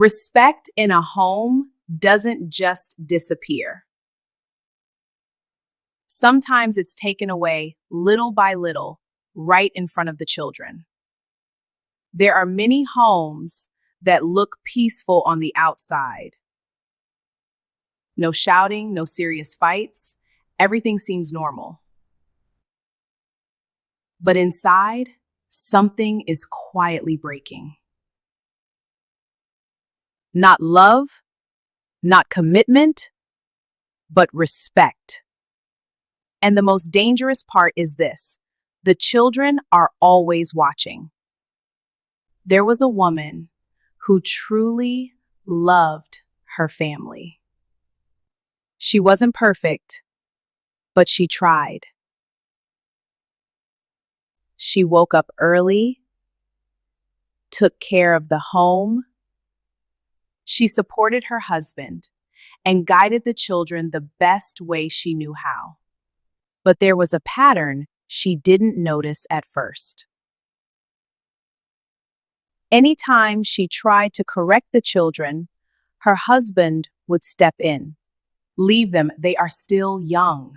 Respect in a home doesn't just disappear. Sometimes it's taken away little by little, right in front of the children. There are many homes that look peaceful on the outside. No shouting, no serious fights. Everything seems normal. But inside, something is quietly breaking. Not love, not commitment, but respect. And the most dangerous part is this: the children are always watching. There was a woman who truly loved her family. She wasn't perfect, but she tried. She woke up early, took care of the home. She supported her husband and guided the children the best way she knew how. But there was a pattern she didn't notice at first. Anytime she tried to correct the children, her husband would step in. Leave them, they are still young.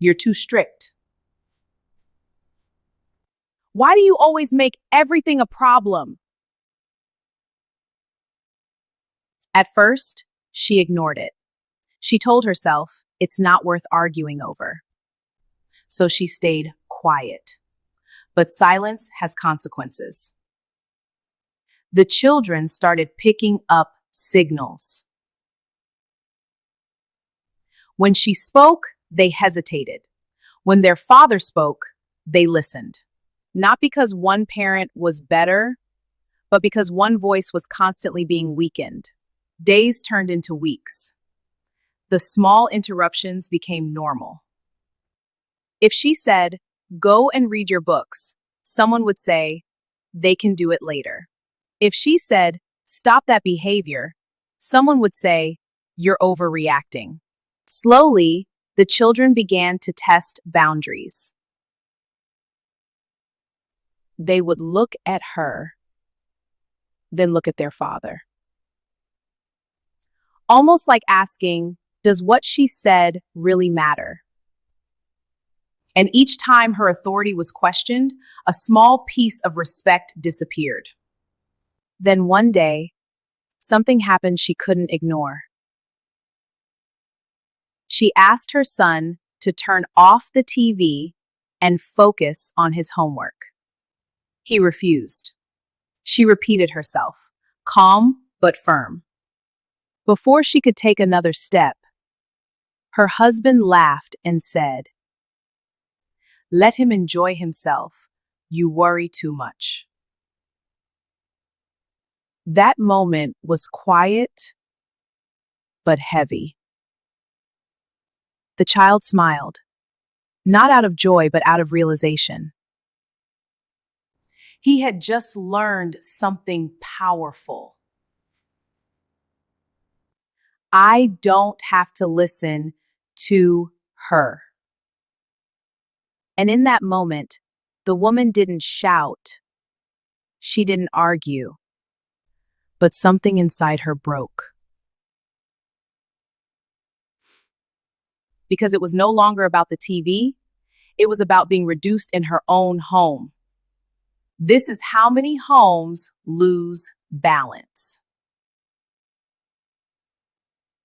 You're too strict. Why do you always make everything a problem? At first, she ignored it. She told herself it's not worth arguing over. So she stayed quiet. But silence has consequences. The children started picking up signals. When she spoke, they hesitated. When their father spoke, they listened. Not because one parent was better, but because one voice was constantly being weakened. Days turned into weeks. The small interruptions became normal. If she said, "Go and read your books," someone would say, "They can do it later." If she said, "Stop that behavior," someone would say, "You're overreacting." Slowly, the children began to test boundaries. They would look at her, then look at their father. Almost like asking, does what she said really matter? And each time her authority was questioned, a small piece of respect disappeared. Then one day, something happened she couldn't ignore. She asked her son to turn off the TV and focus on his homework. He refused. She repeated herself, calm but firm. Before she could take another step, her husband laughed and said, "Let him enjoy himself. You worry too much." That moment was quiet but heavy. The child smiled, not out of joy but out of realization. He had just learned something powerful. I don't have to listen to her. And in that moment, the woman didn't shout. She didn't argue. But something inside her broke. Because it was no longer about the TV, it was about being reduced in her own home. This is how many homes lose balance.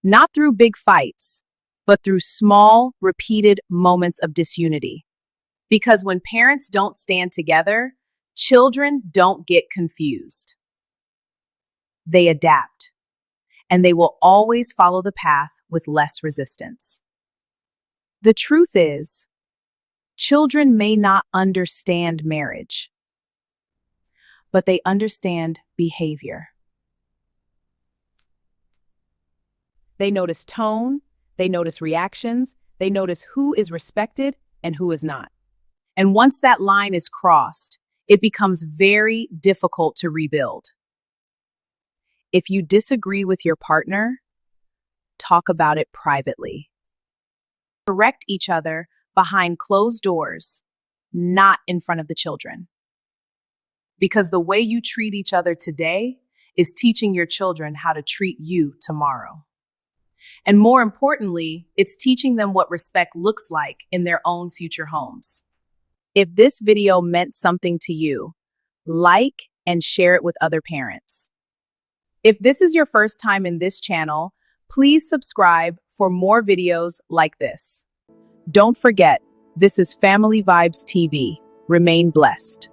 Not through big fights, but through small, repeated moments of disunity. Because when parents don't stand together, children don't get confused. They adapt, and they will always follow the path with less resistance. The truth is, children may not understand marriage, but they understand behavior. They notice tone, they notice reactions, they notice who is respected and who is not. And once that line is crossed, it becomes very difficult to rebuild. If you disagree with your partner, talk about it privately. Correct each other behind closed doors, not in front of the children. Because the way you treat each other today is teaching your children how to treat you tomorrow. And more importantly, it's teaching them what respect looks like in their own future homes. If this video meant something to you, like and share it with other parents. If this is your first time in this channel, please subscribe for more videos like this. Don't forget, this is Family Vibes TV. Remain blessed.